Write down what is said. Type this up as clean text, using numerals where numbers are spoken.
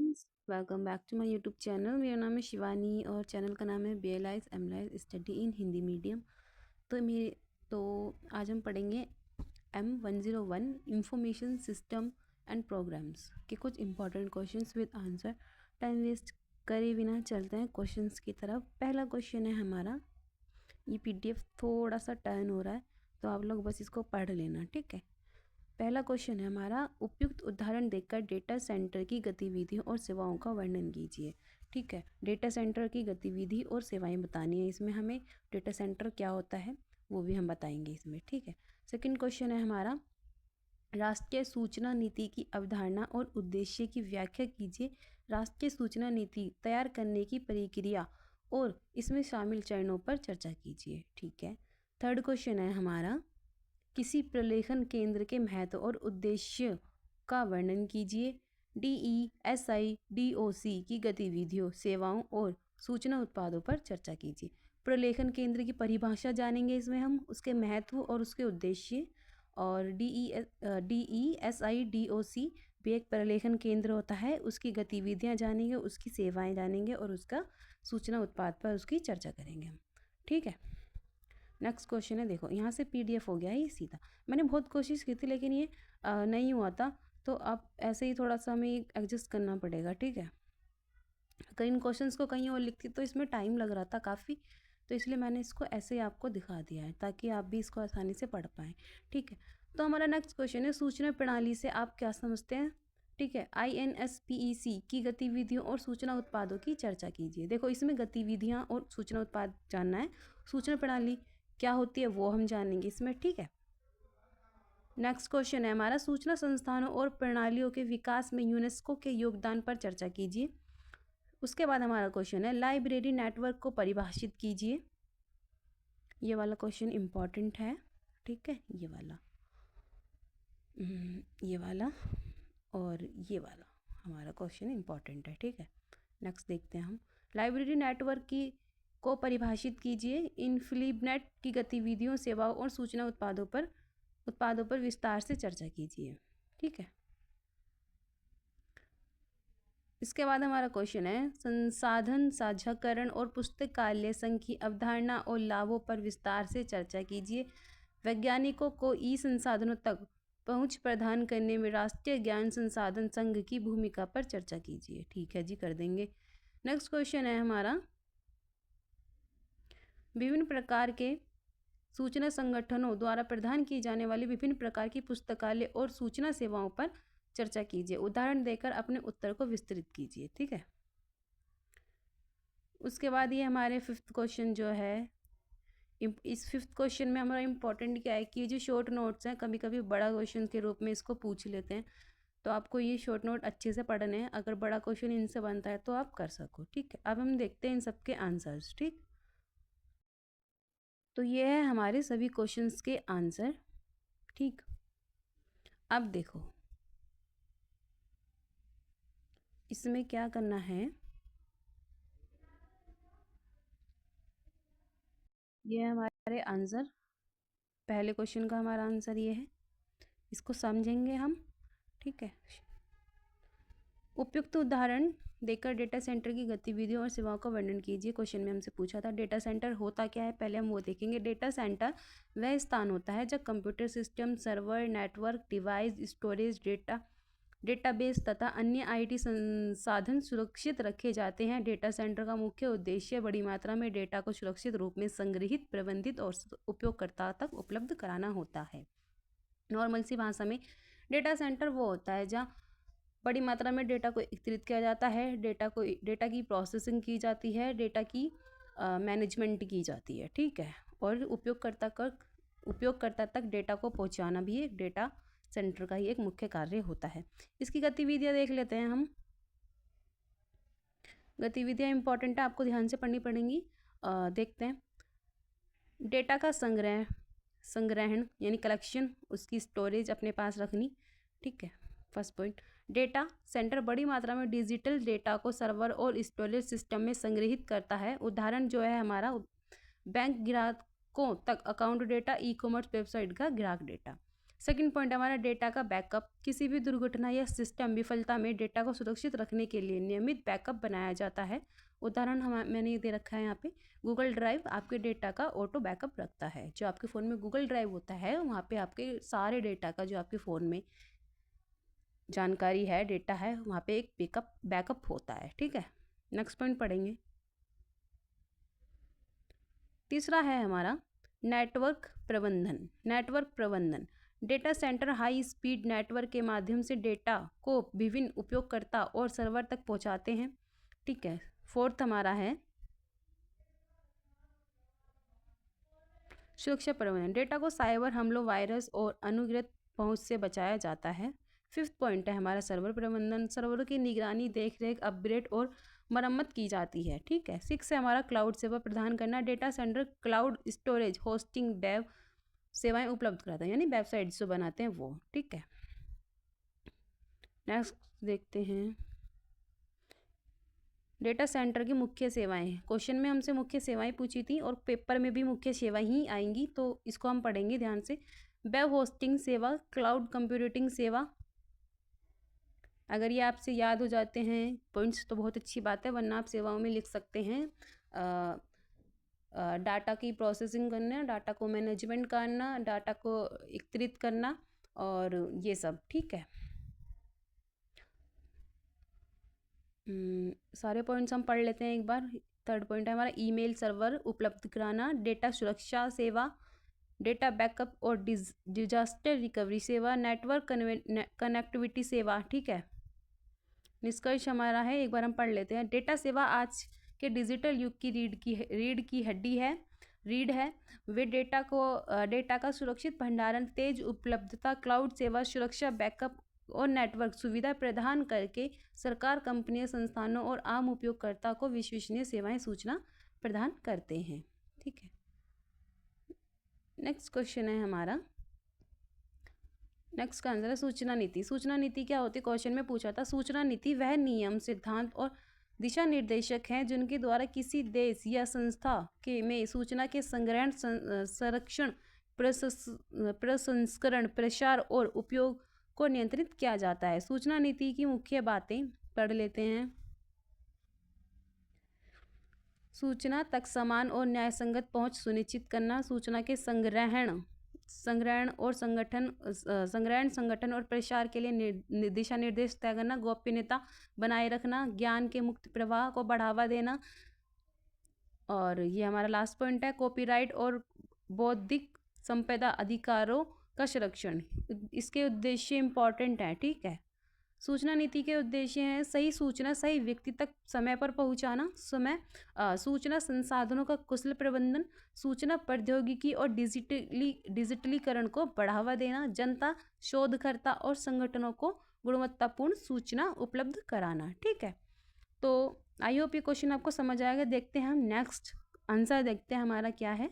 Friends, welcome back to my YouTube channel. मेरा नाम है शिवानी और चैनल का नाम है BLIS MLIS study in Hindi medium. तो आज हम पढ़ेंगे M101 information system and programs के कुछ important questions with answer. Time waste करे बिना चलते हैं क्वेश्चंस की तरफ। पहला क्वेश्चन है हमारा, ये PDF थोड़ा सा टर्न हो रहा है तो आप लोग बस इसको पढ़ लेना, ठीक है। पहला क्वेश्चन है हमारा, उपयुक्त उदाहरण देकर डेटा सेंटर की गतिविधियों और सेवाओं का वर्णन कीजिए। ठीक है, डेटा सेंटर की गतिविधि और सेवाएं बतानी है इसमें हमें। डेटा सेंटर क्या होता है वो भी हम बताएंगे इसमें, ठीक है। सेकंड क्वेश्चन है हमारा, राष्ट्रीय सूचना नीति की अवधारणा और उद्देश्य की व्याख्या कीजिए। राष्ट्रीय सूचना नीति तैयार करने की प्रक्रिया और इसमें शामिल चरणों पर चर्चा कीजिए, ठीक है। थर्ड क्वेश्चन है हमारा, किसी प्रलेखन केंद्र के महत्व और उद्देश्य का वर्णन कीजिए। DESI DOC की गतिविधियों, सेवाओं और सूचना उत्पादों पर चर्चा कीजिए। प्रलेखन केंद्र की परिभाषा जानेंगे इसमें हम, उसके महत्व और उसके उद्देश्य। और DESI DOC भी एक प्रलेखन केंद्र होता है, उसकी गतिविधियां जानेंगे, उसकी सेवाएं जानेंगे और उसका सूचना उत्पाद पर उसकी चर्चा करेंगे हम, ठीक है। नेक्स्ट क्वेश्चन है, देखो यहाँ से PDF हो गया है ये सीधा। मैंने बहुत कोशिश की थी लेकिन ये नहीं हुआ था, तो अब ऐसे ही थोड़ा सा हमें एडजस्ट करना पड़ेगा, ठीक है। अगर इन क्वेश्चंस को कहीं और लिखती तो इसमें टाइम लग रहा था काफ़ी, तो इसलिए मैंने इसको ऐसे ही आपको दिखा दिया है ताकि आप भी इसको आसानी से पढ़ पाएँ, ठीक है। तो हमारा नेक्स्ट क्वेश्चन है, सूचना प्रणाली से आप क्या समझते हैं, ठीक है। INSPEC की गतिविधियों और सूचना उत्पादों की चर्चा कीजिए। देखो इसमें गतिविधियाँ और सूचना उत्पाद जानना है, सूचना प्रणाली क्या होती है वो हम जानेंगे इसमें, ठीक है। नेक्स्ट क्वेश्चन है हमारा, सूचना संस्थानों और प्रणालियों के विकास में यूनेस्को के योगदान पर चर्चा कीजिए। उसके बाद हमारा क्वेश्चन है, लाइब्रेरी नेटवर्क को परिभाषित कीजिए। ये वाला क्वेश्चन इंपॉर्टेंट है, ठीक है। ये वाला और ये वाला हमारा क्वेश्चन इंपॉर्टेंट है, ठीक है। नेक्स्ट देखते हैं हम, लाइब्रेरी नेटवर्क को परिभाषित कीजिए। इन्फिलिबनेट की गतिविधियों, सेवाओं और सूचना उत्पादों पर विस्तार से चर्चा कीजिए, ठीक है। इसके बाद हमारा क्वेश्चन है, संसाधन साझाकरण और पुस्तकालय संघ की अवधारणा और लाभों पर विस्तार से चर्चा कीजिए। वैज्ञानिकों को ई संसाधनों तक पहुंच प्रदान करने में राष्ट्रीय ज्ञान संसाधन संघ की भूमिका पर चर्चा कीजिए, ठीक है जी, कर देंगे। नेक्स्ट क्वेश्चन है हमारा, विभिन्न प्रकार के सूचना संगठनों द्वारा प्रदान की जाने वाली विभिन्न प्रकार की पुस्तकालय और सूचना सेवाओं पर चर्चा कीजिए। उदाहरण देकर अपने उत्तर को विस्तृत कीजिए, ठीक है। उसके बाद ये हमारे फिफ्थ क्वेश्चन जो है, इस फिफ्थ क्वेश्चन में हमारा इंपॉर्टेंट क्या है कि ये जो शॉर्ट नोट्स हैं कभी कभी बड़ा क्वेश्चन के रूप में इसको पूछ लेते हैं, तो आपको ये शॉर्ट नोट अच्छे से पढ़ने हैं। अगर बड़ा क्वेश्चन इनसे बनता है तो आप कर सको, ठीक है। अब हम देखते हैं इन सबके आंसर्स, ठीक। तो ये है हमारे सभी क्वेश्चंस के आंसर, ठीक। अब देखो इसमें क्या करना है, ये हमारे आंसर, पहले क्वेश्चन का हमारा आंसर ये है, इसको समझेंगे हम, ठीक है। उपयुक्त उदाहरण देकर डेटा सेंटर की गतिविधियों और सेवाओं का वर्णन कीजिए। क्वेश्चन में हमसे पूछा था डेटा सेंटर होता क्या है, पहले हम वो देखेंगे। डेटा सेंटर वह स्थान होता है जब computer system, server, network device, storage, database तथा अन्य IT संसाधन सुरक्षित रखे जाते हैं। डेटा सेंटर का मुख्य उद्देश्य बड़ी मात्रा में डेटा को सुरक्षित रूप में संग्रहित, प्रबंधित और उपयोगकर्ता तक उपलब्ध कराना होता है। नॉर्मल सी भाषा में डेटा सेंटर वो होता है जहाँ बड़ी मात्रा में डेटा को एकत्रित किया जाता है, डेटा की प्रोसेसिंग की जाती है, डेटा की मैनेजमेंट की जाती है, ठीक है। और उपयोगकर्ता तक डेटा को पहुंचाना भी एक डेटा सेंटर का ही एक मुख्य कार्य होता है। इसकी गतिविधियां देख लेते हैं हम। गतिविधियां इंपॉर्टेंट है, आपको ध्यान से पढ़नी पड़ेंगी। देखते हैं, डेटा का संग्रहण यानी कलेक्शन, उसकी स्टोरेज अपने पास रखनी, ठीक है। फर्स्ट पॉइंट, डेटा सेंटर बड़ी मात्रा में डिजिटल डेटा को सर्वर और स्टोरेज सिस्टम में संग्रहित करता है। उदाहरण जो है हमारा, बैंक ग्राहकों तक account data, e commerce website का ग्राहक डेटा। सेकंड पॉइंट हमारा डेटा का बैकअप। किसी भी दुर्घटना या सिस्टम विफलता में डेटा को सुरक्षित रखने के लिए नियमित बैकअप बनाया जाता है। उदाहरण मैंने ये दे रखा है यहाँ पे, गूगल ड्राइव आपके डेटा का ऑटो बैकअप रखता है। जो आपके फ़ोन में गूगल ड्राइव होता है वहाँ पे आपके सारे डेटा का जो आपके फ़ोन में जानकारी है, डेटा है, वहाँ पे एक बैकअप होता है। ठीक है, नेक्स्ट पॉइंट पढ़ेंगे। तीसरा है हमारा नेटवर्क प्रबंधन। नेटवर्क प्रबंधन, data centre high speed network के माध्यम से डेटा को विभिन्न उपयोगकर्ता और सर्वर तक पहुंचाते हैं। ठीक है, फोर्थ हमारा है सुरक्षा प्रबंधन। डेटा को साइबर हमलों, वायरस और अनुग्रहित पहुंच से बचाया जाता है। फिफ्थ पॉइंट है हमारा सर्वर प्रबंधन। सर्वरों की निगरानी, देखरेख, अपग्रेड और मरम्मत की जाती है। ठीक है, सिक्स है हमारा क्लाउड सेवा प्रदान करना। Data centre cloud storage, hosting, web सेवाएं उपलब्ध कराता है, यानी वेबसाइट जो बनाते हैं वो। ठीक है, नेक्स्ट देखते हैं डेटा सेंटर की मुख्य सेवाएं। क्वेश्चन में हमसे मुख्य सेवाएं पूछी थी और पेपर में भी मुख्य सेवाएं ही आएंगी, तो इसको हम पढ़ेंगे ध्यान से। वेब होस्टिंग सेवा, क्लाउड कंप्यूटिंग सेवा। अगर ये आपसे याद हो जाते हैं पॉइंट्स तो बहुत अच्छी बात है, वरना आप सेवाओं में लिख सकते हैं डाटा की प्रोसेसिंग करना, डाटा को मैनेजमेंट करना, डाटा को एकत्रित करना और ये सब। ठीक है, सारे पॉइंट्स हम पढ़ लेते हैं एक बार। थर्ड पॉइंट है हमारा ईमेल सर्वर उपलब्ध कराना, डेटा सुरक्षा सेवा, डेटा बैकअप और डिजास्टर रिकवरी सेवा, नेटवर्क कनेक्टिविटी सेवा। ठीक है, निष्कर्ष हमारा है, एक बार हम पढ़ लेते हैं। डेटा सेवा आज के डिजिटल युग की रीढ़ की हड्डी है। वे डेटा का सुरक्षित भंडारण, तेज उपलब्धता, क्लाउड सेवा, सुरक्षा, बैकअप और नेटवर्क सुविधा प्रदान करके सरकार, कंपनियों, संस्थानों और आम उपयोगकर्ता को विश्वसनीय सेवाएं सूचना प्रदान करते हैं। ठीक है, नेक्स्ट क्वेश्चन है हमारा, नेक्स्ट का आंसर है सूचना नीति। सूचना नीति क्या होती है, क्वेश्चन में पूछा था। सूचना नीति वह नियम, सिद्धांत और दिशा निर्देशक हैं जिनके द्वारा किसी देश या संस्था में सूचना के संग्रहण, संरक्षण, प्रसंस्करण, प्रसार और उपयोग को नियंत्रित किया जाता है। सूचना नीति की मुख्य बातें पढ़ लेते हैं। सूचना तक समान और न्यायसंगत पहुंच सुनिश्चित करना, सूचना के संग्रहण और संगठन और प्रसार के लिए दिशा निर्देश तय करना, गोपनीयता बनाए रखना, ज्ञान के मुक्त प्रवाह को बढ़ावा देना। और ये हमारा लास्ट पॉइंट है कॉपीराइट और बौद्धिक संपदा अधिकारों का संरक्षण। इसके उद्देश्य इंपॉर्टेंट है। ठीक है, सूचना नीति के उद्देश्य हैं सही सूचना सही व्यक्ति तक समय पर पहुंचाना, सूचना संसाधनों का कुशल प्रबंधन, सूचना प्रौद्योगिकी और डिजिटलीकरण को बढ़ावा देना, जनता, शोधकर्ता और संगठनों को गुणवत्तापूर्ण सूचना उपलब्ध कराना। ठीक है, तो आई होप ये क्वेश्चन आपको समझ आएगा। देखते हैं हम नेक्स्ट आंसर, देखते हैं हमारा क्या है।